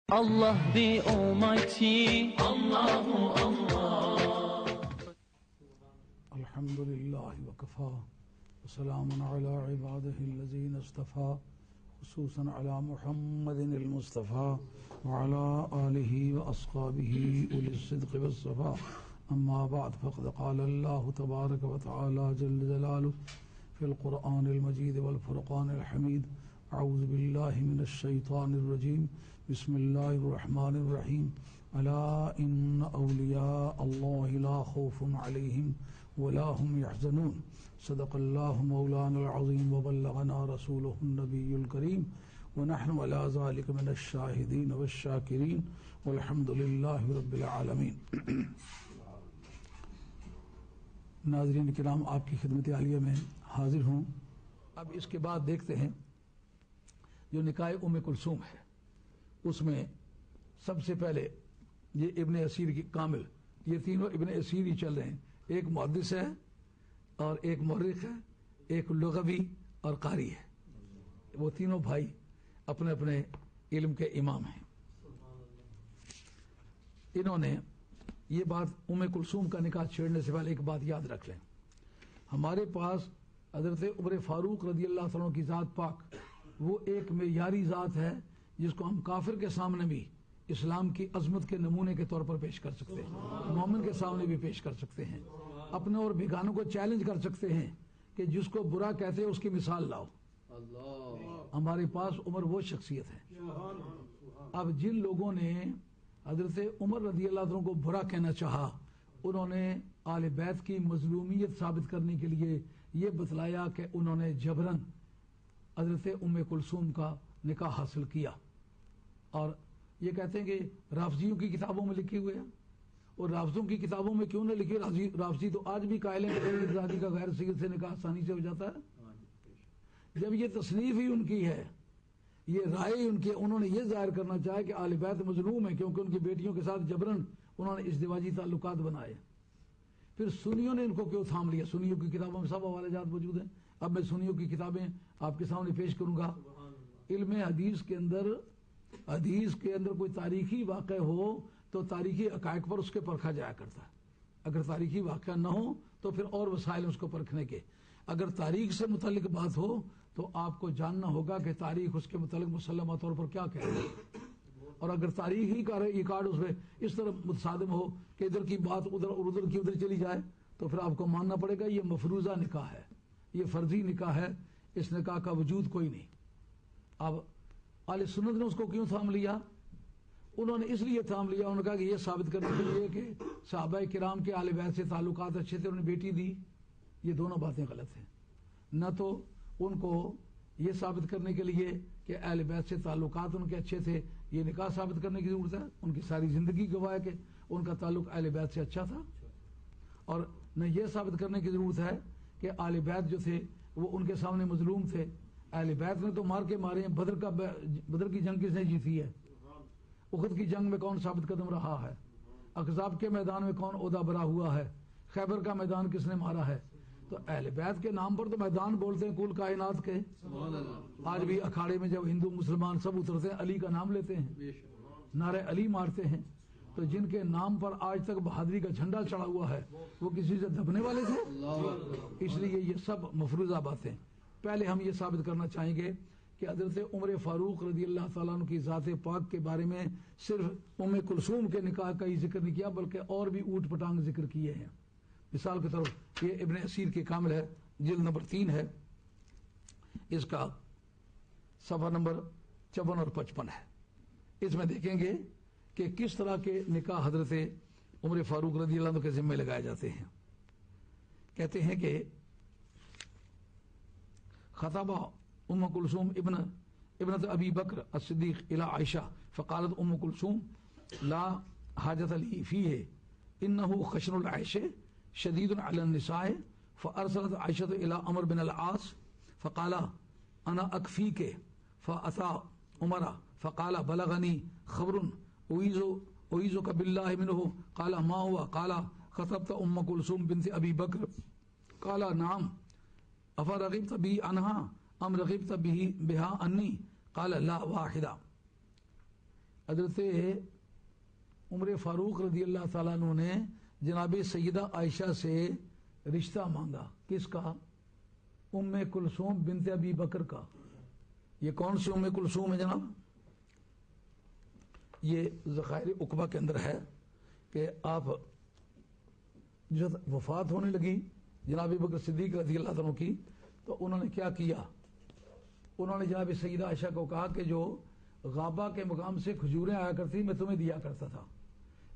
Allah the Almighty, Allahu Allah. Alhamdulillah wa kafa wa salamun ala ibadihi allazina istafa khususan ala Muhammadin al-Mustafa wa ala alihi wa ashabihi ulis sidqi was safa amma ba'd faqad qala Allah tabaraka wa ta'ala jalla jalaluhu fil Qur'an al-Majid wal Furqan al-Hamid أعوذ بالله من الشيطان الرجيم بسم الله الرحمن الرحيم ألا إن أولياء الله لا خوف عليهم ولا هم يحزنون صدق الله مولانا العظيم وبلغنا رسوله النبي الكريم ونحن على ذلك من الشاهدين والشاكرين والحمد لله رب العالمين. ناظرین کرام، آپ کی خدمت عالیہ میں حاضر ہوں. اب اس کے بعد دیکھتے ہیں جو نکاح ام کلثوم ہے، اس میں سب سے پہلے یہ ابن اسیر کی کامل، یہ تینوں ابن اسیر ہی چل رہے ہیں. ایک محدث ہے اور ایک مورخ ہے، ایک لغوی اور قاری ہے. وہ تینوں بھائی اپنے اپنے علم کے امام ہیں. انہوں نے یہ بات ام کلثوم کا نکاح چھیڑنے سے پہلے ایک بات یاد رکھ لیں. ہمارے پاس حضرت عمر فاروق رضی اللہ تعالیٰ کی ذات پاک وہ ایک معیاری ذات ہے جس کو ہم کافر کے سامنے بھی اسلام کی عظمت کے نمونے کے طور پر پیش کر سکتے ہیں، مومن کے سامنے بھی پیش کر سکتے ہیں، اپنے اور بیگانوں کو چیلنج کر سکتے ہیں کہ جس کو برا کہتے ہیں اس کی مثال لاؤ. ہمارے پاس عمر وہ شخصیت ہے. اب جن لوگوں نے حضرت عمر رضی اللہ عنہ کو برا کہنا چاہا، انہوں نے آل بیت کی مظلومیت ثابت کرنے کے لیے یہ بتلایا کہ انہوں نے جبرن حضرت ام کلثوم کا نکاح حاصل کیا. اور یہ کہتے ہیں کہ رافضیوں کی کتابوں میں لکھے ہوئے ہیں. اور رافضوں کی کتابوں میں کیوں نہ لکھے؟ رافضی تو آج بھی قائل ہیں کہ زادی کا غیر سید سے نکاح آسانی سے ہو جاتا ہے. جب یہ تصنیف ہی ان کی ہے، یہ رائے ان کی، انہوں نے یہ ظاہر کرنا چاہا کہ آل بیت مظلوم ہے کیونکہ ان کی بیٹیوں کے ساتھ جبرن انہوں نے ازدواجی تعلقات بنائے. پھر سنیوں نے ان کو کیوں تھام لیا؟ سنیوں کی کتابوں میں سب حوالے جات موجود ہیں. اب میں سنیوں کی کتابیں آپ کے سامنے پیش کروں گا. علم حدیث کے اندر کوئی تاریخی واقع ہو تو تاریخی حقائق پر اس کے پرکھا جایا کرتا ہے. اگر تاریخی واقعہ نہ ہو تو پھر اور وسائل اس کو پرکھنے کے. اگر تاریخ سے متعلق بات ہو تو آپ کو جاننا ہوگا کہ تاریخ اس کے متعلق مسلمہ طور پر کیا کہہ رہی ہے. اور اگر تاریخی کا ریکارڈ اس میں اس طرح متصادم ہو کہ ادھر کی بات ادھر اور ادھر کی ادھر چلی جائے تو پھر آپ کو ماننا پڑے گا یہ مفروضہ نکاح ہے، یہ فرضی نکاح ہے، اس نکاح کا وجود کوئی نہیں. اب اہل سنت نے اس کو کیوں تھام لیا؟ انہوں نے اس لیے تھام لیا، انہوں نے کہا کہ یہ ثابت کرنے کے لیے کہ صحابہ کرام کے اہل بیت سے تعلقات اچھے تھے، انہوں نے بیٹی دی. یہ دونوں باتیں غلط ہیں. نہ تو ان کو یہ ثابت کرنے کے لیے کہ اہل بیت سے تعلقات ان کے اچھے تھے یہ نکاح ثابت کرنے کی ضرورت ہے، ان کی ساری زندگی گواہ ہے کہ ان کا تعلق اہل بیت سے اچھا تھا. اور نہ یہ ثابت کرنے کی ضرورت ہے کہ اہل بیت جو تھے وہ ان کے سامنے مظلوم تھے. اہل بیت نے تو مار کے مارے ہیں. بدر کی جنگ کس نے جیتی ہے؟ احد کی جنگ میں کون ثابت قدم رہا ہے؟ احزاب کے میدان میں کون عہدہ برا ہوا ہے؟ خیبر کا میدان کس نے مارا ہے؟ تو اہل بیت کے نام پر تو میدان بولتے ہیں کل کائنات کے. آج بھی اکھاڑے میں جب ہندو مسلمان سب اترتے ہیں علی کا نام لیتے ہیں، نعرہ علی مارتے ہیں. تو جن کے نام پر آج تک بہادری کا جھنڈا چڑھا ہوا ہے وہ کسی سے دبنے والے تھے؟ اس لیے یہ سب مفروضہ باتیں. پہلے ہم یہ ثابت کرنا چاہیں گے کہ حضرت عمر فاروق رضی اللہ تعالیٰ عنہ کی ذات پاک کے بارے میں صرف ام کلثوم کے نکاح کا ہی ذکر نہیں کیا بلکہ اور بھی اوٹ پٹانگ ذکر کیے ہیں. مثال کے طور یہ ابن اسیر کی کامل ہے، جلد نمبر 3 ہے، اس کا صفحہ نمبر 54 اور 55 ہے. اس میں دیکھیں گے کہ کس طرح کے نکاح حضرت عمر فاروق رضی اللہ عنہ کے ذمہ لگائے جاتے ہیں. کہتے ہیں کہ خطبہ ام کلثوم ابنت ابی بکر الصدیق الى عائشہ فقالت ام کلثوم لا حاجت لی فیہ انہ خشن العیش شدید علی النساء فارسلت عائشہ الى عمر بن العاص فقال انا اکفیک فاتی عمر فقال بلغنی خبر اعیذک باللہ منہ قال ما ہوا قال خطبت ام کلثوم بنت ابی بکر قال نعم افرغبت بی عنہا ام رغبت بها انی قال لا واحدہ. حضرت عمر فاروق رضی اللہ تعالیٰ عنہ نے جناب سیدہ عائشہ سے رشتہ مانگا. کس کا؟ ام کلثوم بنت ابی بکر کا. یہ کون سی ام کلثوم ہے جناب؟ یہ ذخائر عقبہ کے اندر ہے کہ آپ جب وفات ہونے لگی جناب بکر صدیق رضی اللہ عنہ کی تو انہوں نے کیا کیا؟ انہوں نے جناب سیدہ عائشہ کو کہا کہ جو غابہ کے مقام سے کھجوریں آیا کرتی میں تمہیں دیا کرتا تھا،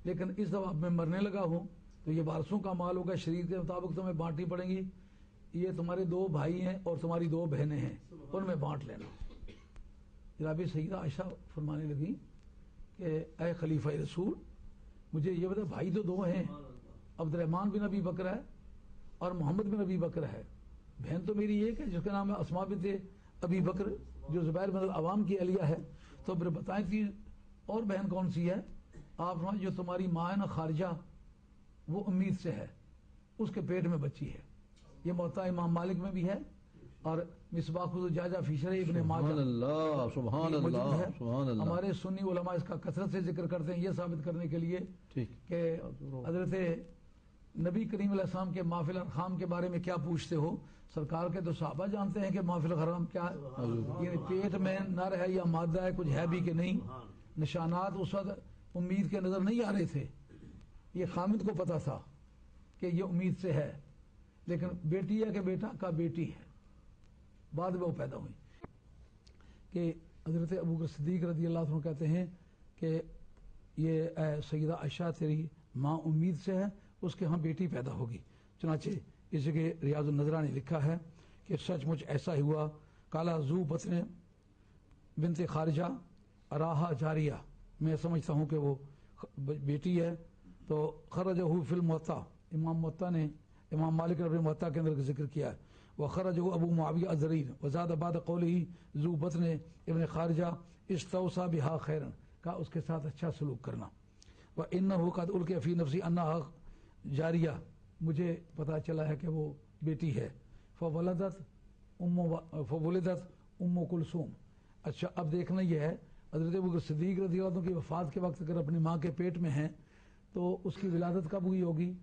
لیکن اس دفعہ میں مرنے لگا ہوں تو یہ وارثوں کا مال ہوگا، شریعت کے مطابق تمہیں بانٹنی پڑیں گی. یہ تمہارے 2 بھائی ہیں اور تمہاری 2 بہنیں ہیں، ان میں بانٹ لینا. جناب سیدہ عائشہ فرمانے لگی کہ اے خلیفہ رسول، مجھے یہ بتا، بھائی تو 2 ہیں، عبد الرحمن بن ابی بکر ہے اور محمد بن ابی بکر ہے. بہن تو میری ایک ہے جس کا نام ہے اسماء بنت ابی بکر جو زبیر بن العوام کی اہلیہ ہے. تو پھر بتائیں تھی اور بہن کون سی ہے؟ آپ جو تمہاری ماں ہے نا خارجہ، وہ امید سے ہے، اس کے پیٹ میں بچی ہے. یہ موطا امام مالک میں بھی ہے اور مصباح الزجاجہ فی شرح ابن ماجہ سبحان اللہ سبحان اللہ سبحان اللہ. ہمارے سنی علماء اس کا کثرت سے ذکر کرتے ہیں یہ ثابت کرنے کے لیے کہ حضرت نبی کریم علیہ السلام کے محفل الارحام کے بارے میں کیا پوچھتے ہو؟ سرکار کے تو صحابہ جانتے ہیں کہ محفل الارحام کیا ہے، یعنی پیٹ میں نر ہے یا مادہ ہے، کچھ ہے بھی کہ نہیں. نشانات اس وقت امید کے نظر نہیں آ رہے تھے. یہ خامد کو پتا تھا کہ یہ امید سے ہے، لیکن بیٹی ہے کہ بیٹا کا بیٹی ہے. بعد میں وہ پیدا ہوئی کہ حضرت ابوبکر صدیق رضی اللہ عنہ کہتے ہیں کہ یہ اے سیدہ عائشہ تیری ماں امید سے ہے، اس کے ہاں بیٹی پیدا ہوگی. چنانچہ اس جگہ ریاض النظرہ نے لکھا ہے کہ سچ مچ ایسا ہی ہوا. کالا زو بطن بنت خارجہ اراہا جاریہ، میں سمجھتا ہوں کہ وہ بیٹی ہے. تو خرجہ فی الموطا، امام موطا نے امام مالک رحمہ موطا کے اندر ذکر کیا ہے. وخرجہ ابو معاویہ الزریر وزاد بعد قولہ ذو بطن ابن خارجہ استوصى بها خیرا، کا اس کے ساتھ اچھا سلوک کرنا. وانہ قد القی فی نفسی انہا جاریہ، مجھے پتا چلا ہے کہ وہ بیٹی ہے. فولدت ام کلثوم. اچھا اب دیکھنا یہ ہے حضرت ابوبکر صدیق رضی اللہ عنہ کی وفات کے وقت اگر اپنی ماں کے پیٹ میں ہیں تو اس کی ولادت کب ہوئی ہوگی؟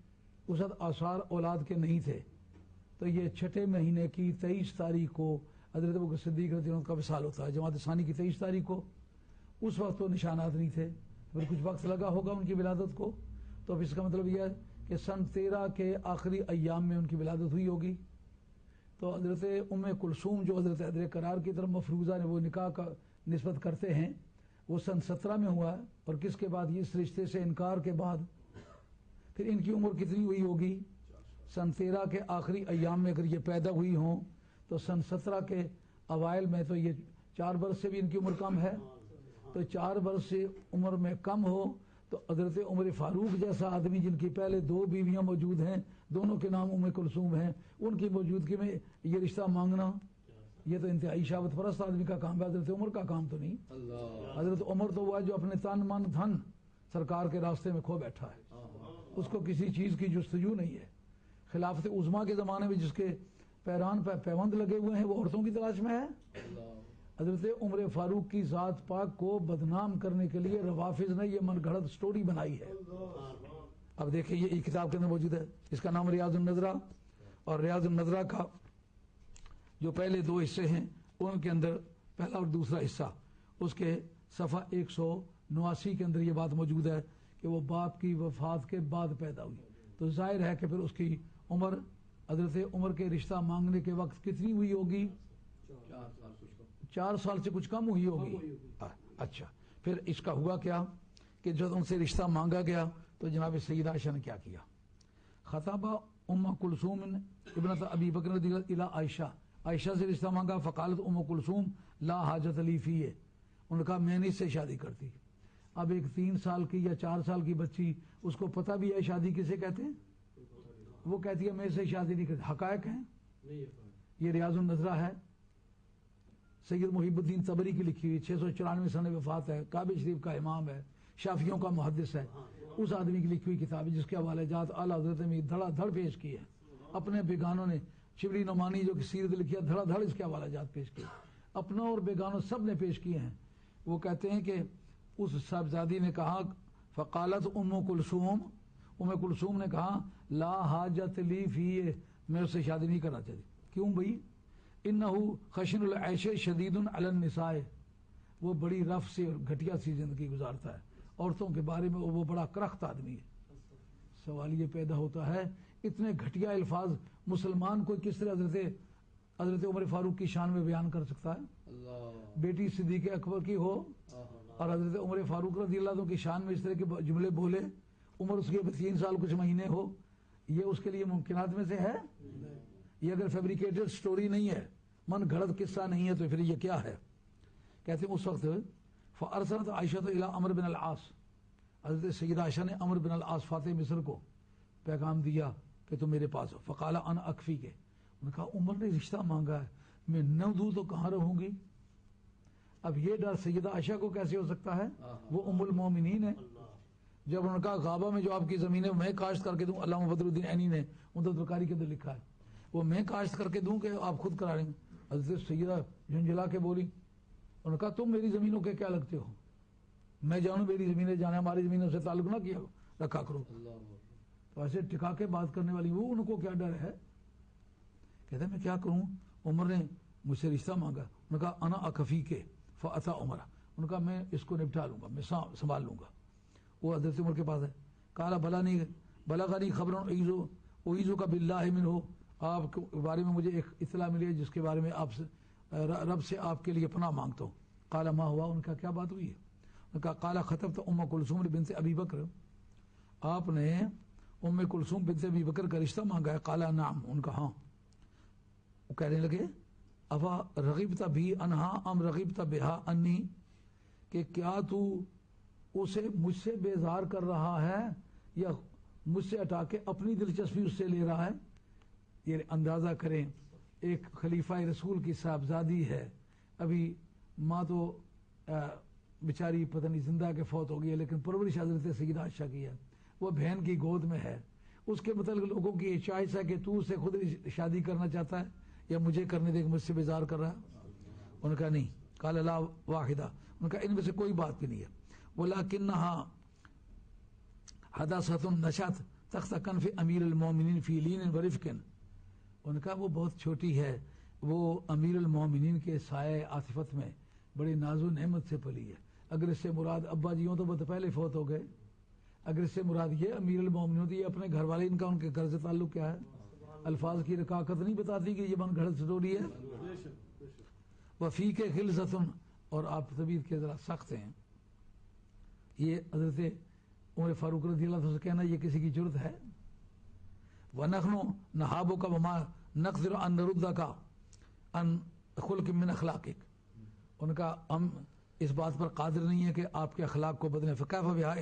اس وقت آثار اولاد کے نہیں تھے. تو یہ 6 مہینے کی 23 تاریخ کو حضرت ابوبکر صدیق رضی اللہ عنہ کا وصال ہوتا ہے. جماعت ثانی کی 23 تاریخ کو. اس وقت تو نشانات نہیں تھے، پھر کچھ وقت لگا ہوگا ان کی ولادت کو. تو اب اس کا مطلب یہ ہے کہ سن 13 کے آخری ایام میں ان کی ولادت ہوئی ہوگی. تو حضرت ام کلثوم جو حضرت حیدر کرار کی طرف مفروضہ نے وہ نکاح کا نسبت کرتے ہیں، وہ سن 17 میں ہوا ہے. اور کس کے بعد؟ اس رشتے سے انکار کے بعد. پھر ان کی عمر کتنی ہوئی ہوگی؟ سن 13 کے آخری ایام میں اگر یہ پیدا ہوئی ہوں تو سن 17 کے اوائل میں تو یہ 4 برس سے بھی ان کی عمر کم ہے. تو 4 برس سے عمر میں کم ہو تو حضرت عمر فاروق جیسا آدمی جن کی پہلے 2 بیویاں موجود ہیں، دونوں کے نام ام کلثوم ہیں، ان کی موجودگی میں یہ رشتہ مانگنا، یہ تو انتہائی شہوت پرست آدمی کا کام ہے. حضرت عمر کا کام تو نہیں. حضرت عمر تو وہ ہے جو اپنے تن من دھن سرکار کے راستے میں کھو بیٹھا ہے، اس کو کسی چیز کی جستجو نہیں ہے. خلافت عظمیٰ کے زمانے میں جس کے پیران پہ پیوند لگے ہوئے ہیں وہ عورتوں کی تلاش میں ہے. حضرت عمر فاروق کی ذات پاک کو بدنام کرنے کے لیے روافظ نے یہ من گھڑت سٹوری بنائی ہے. اب دیکھیں یہ کتاب کے اندر موجود ہے، اس کا نام ریاض النظرہ. اور ریاض النظرہ کا جو پہلے 2 حصے ہیں ان کے اندر پہلا اور دوسرا حصہ، اس کے صفحہ 189 کے اندر یہ بات موجود ہے کہ وہ باپ کی وفات کے بعد پیدا ہوئی. تو ظاہر ہے کہ پھر اس کی عمر حضرت عمر کے رشتہ مانگنے کے وقت کتنی ہوئی ہوگی؟ 4 سال سے کچھ کم ہوئی ہوگی. اچھا پھر اس کا ہوا کیا کہ جب ان سے رشتہ مانگا گیا تو جناب سیدہ عائشہ نے کیا کیا؟ خطابہ ام کلثوم ابنت ابی بکر رضی اللہ عنہ عائشہ، عائشہ سے رشتہ مانگا. فقالت ام کلثوم لا حاجت لی فیہ، انہوں نے کہا میں نہیں اس سے شادی کرتی. اب ایک 3 سال کی یا 4 سال کی بچی، اس کو پتہ بھی ہے شادی کسے کہتے ہیں، وہ کہتی ہے میں اسے شادی نہیں کرتی. حقائق ہیں. یہ ریاض النظرہ ہے، سید محب الدین طبری کی لکھی ہوئی، 694 سن وفات ہے، کعبہ شریف کا امام ہے، شافعیوں کا محدث ہے. اس آدمی کی لکھی ہوئی کتاب جس کے حوالے جات اعلیٰ حضرت میں دھڑا دھڑ پیش کی ہے. اپنے بیگانوں نے، شبلی نعمانی جو کہ سیرت لکھی ہے، دھڑا دھڑ اس کے حوالے جات پیش کیے، اپنا اور بیگانوں سب نے پیش کیے ہیں. وہ کہتے ہیں کہ اس صاحبزادی نے کہا فقالت ام کلثوم نے کہا لا حاجت لی فی، میں اس سے شادی نہیں کرنا چاہتی. کیوں بھائی؟ انہ خشن العیش شدید علی النساء، وہ بڑی رف سے اور گھٹیا سی زندگی گزارتا ہے، عورتوں کے بارے میں وہ بڑا کرخت آدمی ہے. سوال یہ پیدا ہوتا ہے اتنے گھٹیا الفاظ مسلمان کوئی کس طرح حضرت عمر فاروق کی شان میں بیان کر سکتا ہے؟ بیٹی صدیق اکبر کی ہو اور حضرت عمر فاروق رضی اللہ عنہ کی شان میں اس طرح کے جملے بولے، عمر اس کے 3 سال کچھ مہینے ہو، یہ اس کے لیے ممکنات میں سے ہے؟ یہ اگر فیبریکیٹڈ سٹوری نہیں ہے، من گھڑت قصہ نہیں ہے، تو پھر یہ کیا ہے؟ کہتے ہیں اس وقت فارسلت عائشہ الی عمرو بن العاص، حضرت سیدہ عائشہ نے عمرو بن العاص فاتح مصر کو پیغام دیا کہ تم میرے پاس ہو. فقال انا اکفی کے، انہوں نے کہا عمر نے رشتہ مانگا ہے، میں نہ دوں تو کہاں رہوں گی؟ اب یہ ڈر سیدہ عائشہ کو کیسے ہو سکتا ہے؟ وہ ام المومنین ہے. جب انہوں نے کہا غابہ میں جو آپ کی زمین ہے میں کاشت کر کے دوں، علامہ بدر الدین عینی نے عمدۃ القاری کے اندر لکھا ہے، وہ میں کاشت کر کے دوں کہ آپ خود کرا لیں گے. حضرت سیدہ جھنجھلا کے بولی، انہوں نے کہا تم میری زمینوں کے کیا لگتے ہو؟ میں جانوں میری زمینیں جانے، ہماری زمینوں سے تعلق نہ کیا رکھا کرو. تو ایسے ٹکا کے بات کرنے والی وہ، ان کو کیا ڈر ہے؟ کہتے ہیں میں کیا کروں، عمر نے مجھ سے رشتہ مانگا. انہوں نے کہا انا اکفی کے فاتا عمر، انہوں نے کہا میں اس کو نپٹا لوں گا، میں سنبھال لوں گا. وہ حضرت عمر کے پاس ہے. کالا بلغنی خبر اعیذک باللہ منہ، آپ کے بارے میں مجھے ایک اطلاع ملی ہے جس کے بارے میں آپ سے رب سے آپ کے لیے پناہ مانگتا ہوں. قال ما ہوا، ان کا کیا بات ہوئی ہے؟ انہوں نے کہا قال خطبت ام کلثوم بنت ابی بکر، آپ نے ام کلثوم بنت ابی بکر کا رشتہ مانگا ہے. قال نعم، ان کا ہاں. وہ کہنے لگے افا رغبت بھی انہا ام رغبت بہا انی، کہ کیا تو اسے مجھ سے بیزار کر رہا ہے یا مجھ سے ہٹا کے اپنی دلچسپی اس سے لے رہا ہے؟ یہ اندازہ کریں، ایک خلیفہ رسول کی صاحبزادی ہے، ابھی ماں تو بیچاری پتہ نہیں زندہ کے فوت ہو گئی ہے، لیکن پرورش حضرت سیدہ عائشہ کی ہے، وہ بہن کی گود میں ہے. اس کے متعلق لوگوں کی یہ چوائس ہے کہ تو اسے خود شادی کرنا چاہتا ہے یا مجھے کرنے دے، مجھ سے بیزار کر رہا ہے. ان کا نہیں. قال لا واحدہ، ان کا ان میں سے کوئی بات بھی نہیں ہے. ولکنھا حدثۃ نشأت تحت کنف امیر المومنین فی لین ورفق، ان کا وہ بہت چھوٹی ہے، وہ امیر المومنین کے سائے عاطفت میں بڑی ناز و نعمت سے پلی ہے. اگر اس سے مراد ابا جی ہوں تو وہ تو پہلے فوت ہو گئے، اگر اس سے مراد یہ امیر المومنین ہوتی، یہ اپنے گھر والے ان کا ان کے گھر سے تعلق کیا ہے؟ الفاظ کی رکاکت نہیں بتاتی کہ یہ من گھڑت سٹوری ہے. وفی کے خلصۃ، اور آپ طبیعت کے ذرا سخت ہیں. یہ حضرت عمر فاروق رضی اللہ عنہ سے کہنا یہ کسی کی جرت ہے؟ وَنَحْنُ نَحَابُكَ وَمَا نَقْدِرُ أَن نَرُدَّكَ عَن خُلْقٍ مِّنْ أَخْلَاقِكَ، ان کا ہم اس بات پر قادر نہیں ہے کہ آپ کے اخلاق کو بدلیں. فَكَيْفَ بِهَا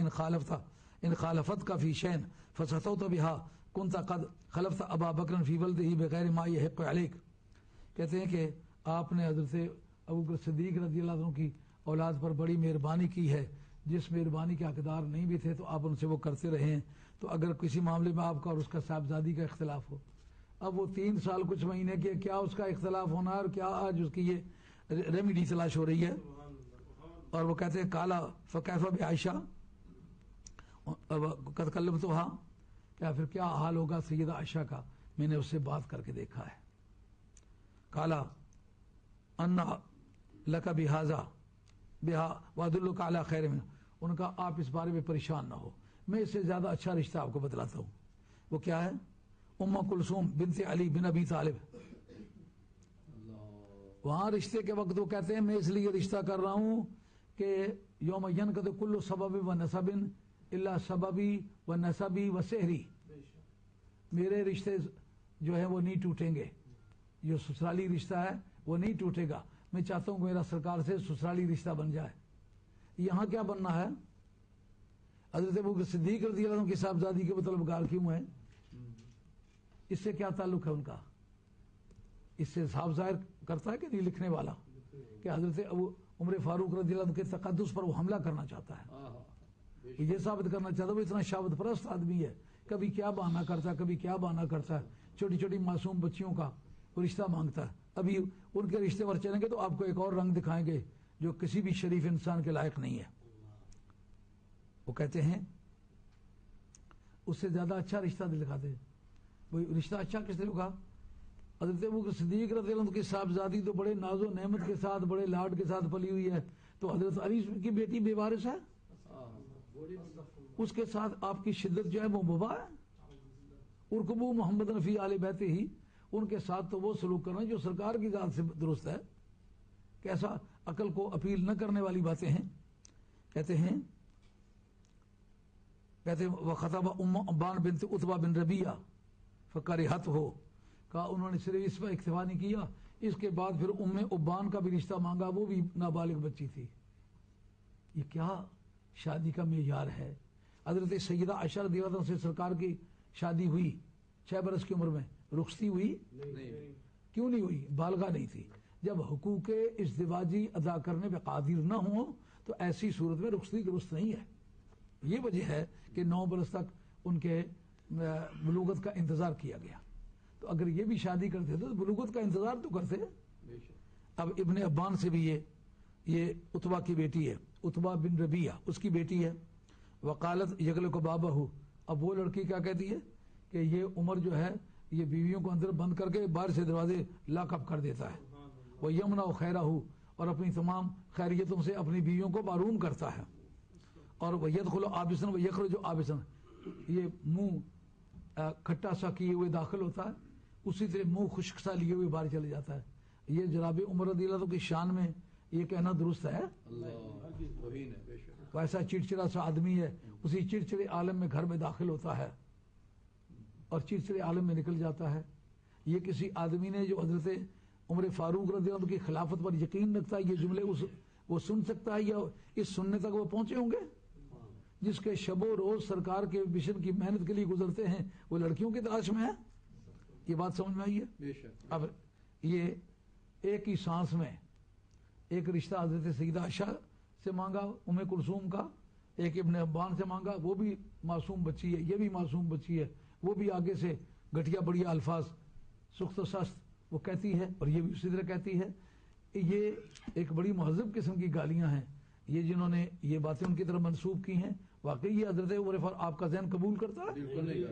إِنْ خَالَفَتْكَ فِي شَيْءٍ فَسَتَوْتَ بِهَا كُنْتَ قَدْ خَلَفْتَ أَبَا بَكْرٍ فِي بَلْدِهِ بِغَيْرِ مَا يَحِقُّ عَلَيْكَ. کہتے ہیں کہ آپ نے حضرت ابوبکر صدیق رضی اللہ عنہ کی اولاد پر بڑی مہربانی کی ہے، جس مہربانی کے حقدار نہیں بھی تھے تو آپ ان سے وہ کرتے رہے ہیں. تو اگر کسی معاملے میں آپ کا اور اس کا صاحبزادی کا اختلاف ہو، اب وہ 3 سال کچھ مہینے کے، کیا اس کا اختلاف ہونا ہے اور کیا آج اس کی یہ ریمیڈی تلاش ہو رہی ہے؟ اور وہ کہتے ہیں کالا فکیفہ بعائشہ قد کلمتھا، کیا پھر کیا حال ہوگا سیدہ عائشہ کا، میں نے اس سے بات کر کے دیکھا ہے. کالا ان لک بہذا بہا وادلک علی خیر منہ، ان کا آپ اس بارے میں پریشان نہ ہو، میں اس سے زیادہ اچھا رشتہ آپ کو بتلاتا ہوں. وہ کیا ہے؟ ام کلثوم بنت علی بن ابی طالب. وہاں رشتے کے وقت وہ کہتے ہیں میں اس لیے رشتہ کر رہا ہوں کہ یوم ینقض کل سبب و نسب الا سببی و نسبی و سحری، میرے رشتے جو ہیں وہ نہیں ٹوٹیں گے، جو سسرالی رشتہ ہے وہ نہیں ٹوٹے گا. میں چاہتا ہوں کہ میرا سرکار سے سسرالی رشتہ بن جائے. یہاں کیا بننا ہے؟ حضرت ابوبکر صدیق رضی اللہ عنہ کی صاحبزادی کے مطلب گار کیوں ہے؟ اس سے کیا تعلق ہے ان کا؟ اس سے صاف ظاہر کرتا ہے کہ نہیں لکھنے والا کہ حضرت عمر فاروق رضی اللہ عنہ کے تقدس پر وہ حملہ کرنا چاہتا ہے، یہ ثابت کرنا چاہتا ہے وہ اتنا شابت پرست آدمی ہے، کبھی کیا بہانہ کرتا ہے، کبھی کیا بہانہ کرتا ہے، چھوٹی چھوٹی معصوم بچیوں کا وہ رشتہ مانگتا ہے. ابھی ان کے رشتے پر چلیں گے تو آپ کو ایک اور رنگ دکھائیں گے جو کسی بھی شریف انسان کے لائق نہیں ہے. وہ کہتے ہیں اس سے زیادہ اچھا رشتہ دکھاتے ہیں. وہی رشتہ اچھا کس نے کہا؟ حضرت ابو بکر صدیق رضی اللہ عنہ کی صاحبزادی تو بڑے ناز و نعمت کے ساتھ بڑے لاڈ کے ساتھ پلی ہوئی ہے, تو حضرت علی کی بیٹی بے وارث ہے, اس کے ساتھ آپ کی شدت جو ہے وہ مباح ہے. ارکبو محمد نفی آل بیت ہی, ان کے ساتھ تو وہ سلوک کرنا جو سرکار کی ذات سے درست ہے. کیسا عقل کو اپیل نہ کرنے والی باتیں ہیں. کہتے ہیں وخطب ام ابان بنت عتبہ بن ربیعہ فکرہت ہو, کہا انہوں نے صرف اس پر اکتفا نہیں کیا, اس کے بعد پھر ام ابان کا بھی رشتہ مانگا, وہ بھی نابالغ بچی تھی. یہ کیا شادی کا معیار ہے؟ حضرت سیدہ عائشہ رضی اللہ عنہا سے سرکار کی شادی ہوئی 6 برس کی عمر میں, رخصتی ہوئی کیوں نہیں ہوئی؟ بالغہ نہیں تھی. جب حقوق ازدواجی ادا کرنے پہ قادر نہ ہوں تو ایسی صورت میں رخصتی درست نہیں ہے. یہ وجہ ہے کہ 9 برس تک ان کے بلوغت کا انتظار کیا گیا. تو اگر یہ بھی شادی کرتے تو بلوغت کا انتظار تو کرتے. اب ابن ابان سے بھی یہ عتبہ کی بیٹی ہے, عتبہ بن ربیعہ اس کی بیٹی ہے. وقالت یغلق بابہ, اب وہ لڑکی کیا کہتی ہے کہ یہ عمر جو ہے یہ بیویوں کو اندر بند کر کے باہر سے دروازے لاک اپ کر دیتا ہے. وہ یمنع خیرہ, اور اپنی تمام خیریتوں سے اپنی بیویوں کو محروم کرتا ہے. اور وہ یدخل عابسا و یخرج عابسا, یہ منہ کھٹا سا کیے ہوئے داخل ہوتا ہے, اسی طرح منہ خشک سا لیے ہوئے باہر چلے جاتا ہے. یہ جناب عمر رضی اللہ عنہ کی شان میں یہ کہنا درست ہے؟ ویسا چڑچڑا سا آدمی ہے, اسی چڑچڑے عالم میں گھر میں داخل ہوتا ہے اور چڑچڑے عالم میں نکل جاتا ہے. یہ کسی آدمی نے جو حضرت عمر فاروق رضی اللہ عنہ کی خلافت پر یقین رکھتا ہے, یہ جملے وہ سن سکتا ہے یا اس سننے تک وہ پہنچے ہوں گے؟ جس کے شب و روز سرکار کے مشن کی محنت کے لیے گزرتے ہیں, وہ لڑکیوں کی تلاش میں ہے. یہ بات سمجھ میں آئی ہے؟ اب یہ ایک ہی سانس میں ایک رشتہ حضرت سیدہ عائشہ سے مانگا ام کلثوم کا, ایک ابن ابان سے مانگا, وہ بھی معصوم بچی ہے, یہ بھی معصوم بچی ہے, وہ بھی آگے سے گھٹیا بڑھیا الفاظ سخت و سست وہ کہتی ہے, اور یہ بھی اسی طرح کہتی ہے. یہ ایک بڑی مہذب قسم کی گالیاں ہیں یہ جنہوں نے یہ باتیں ان کی طرف منسوب کی ہیں. واقعی یہ حضرت عمر فاروق آپ کا ذہن قبول کرتا ہے؟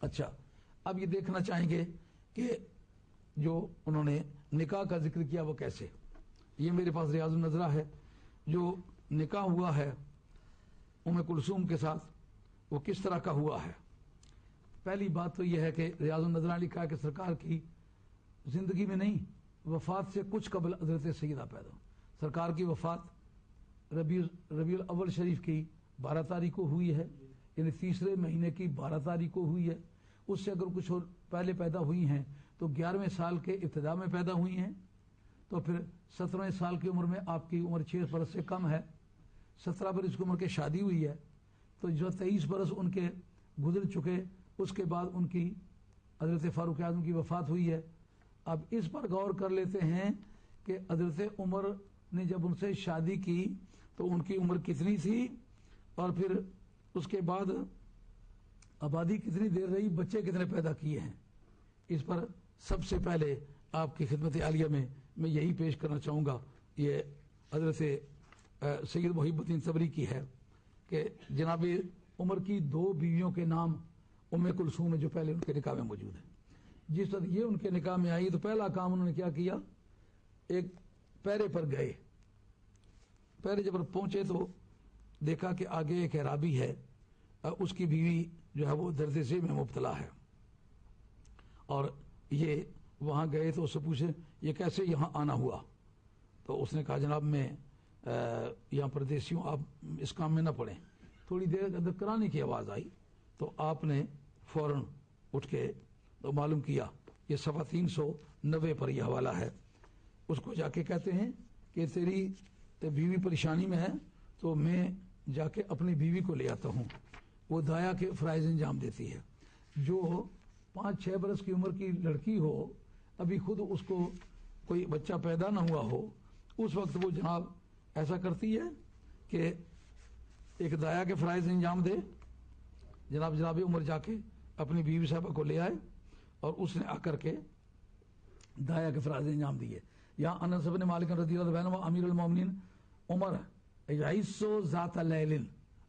اچھا, اب یہ دیکھنا چاہیں گے کہ جو انہوں نے نکاح کا ذکر کیا وہ کیسے. یہ میرے پاس ریاض النظرہ ہے, جو نکاح ہوا ہے ام کلثوم کے ساتھ وہ کس طرح کا ہوا ہے. پہلی بات تو یہ ہے کہ ریاض النظرہ نے لکھا کہ سرکار کی زندگی میں نہیں, وفات سے کچھ قبل حضرت سیدہ پیدا ہو. سرکار کی وفات ربیع الاول شریف کی 12 تاریخ کو ہوئی ہے, یعنی تیسرے مہینے کی 12 تاریخ کو ہوئی ہے. اس سے اگر کچھ اور پہلے پیدا ہوئی ہیں تو 11ویں سال کے ابتدا میں پیدا ہوئی ہیں, تو پھر 17ویں سال کی عمر میں آپ کی عمر 6 برس سے کم ہے. 17 برس کی عمر کے شادی ہوئی ہے, تو جو 23 برس ان کے گزر چکے, اس کے بعد ان کی حضرت فاروق اعظم کی وفات ہوئی ہے. اب اس پر غور کر لیتے ہیں کہ حضرت عمر نے جب ان سے شادی کی تو ان کی عمر کتنی تھی, اور پھر اس کے بعد آبادی کتنی دیر رہی, بچے کتنے پیدا کیے ہیں. اس پر سب سے پہلے آپ کی خدمت عالیہ میں یہی پیش کرنا چاہوں گا, یہ حضرت سید محب الدین صبری کی ہے کہ جناب عمر کی 2 بیویوں کے نام ام کلثوم ہے جو پہلے ان کے نکاح میں موجود ہیں. جس وقت یہ ان کے نکاح میں آئی تو پہلا کام انہوں نے کیا کیا, ایک پیرے پر گئے. پیرے جب پہنچے تو دیکھا کہ آگے ایک اعرابی ہے, اس کی بیوی جو ہے وہ درد ذیل میں مبتلا ہے, اور یہ وہاں گئے تو اس سے پوچھے یہ کیسے یہاں آنا ہوا. تو اس نے کہا جناب میں یہاں پردیسی ہوں, آپ اس کام میں نہ پڑیں. تھوڑی دیر کے اندر کرانے کی آواز آئی تو آپ نے فوراً اٹھ کے تو معلوم کیا, یہ صفحہ 390 پر یہ حوالہ ہے. اس کو جا کے کہتے ہیں کہ تیری بیوی پریشانی میں ہے تو میں جا کے اپنی بیوی کو لے آتا ہوں. وہ دایا کے فرائض انجام دیتی ہے. جو 5-6 برس کی عمر کی لڑکی ہو, ابھی خود اس کو کوئی بچہ پیدا نہ ہوا ہو, اس وقت وہ جناب ایسا کرتی ہے کہ ایک دایا کے فرائض انجام دے. جناب عمر جا کے اپنی بیوی صاحبہ کو لے آئے اور اس نے آ کر کے دایا کے فرائض انجام دیے. یہاں انس بن مالک رضی اللہ عنہ امیر المومنین عمر یعیسو ذات لیل,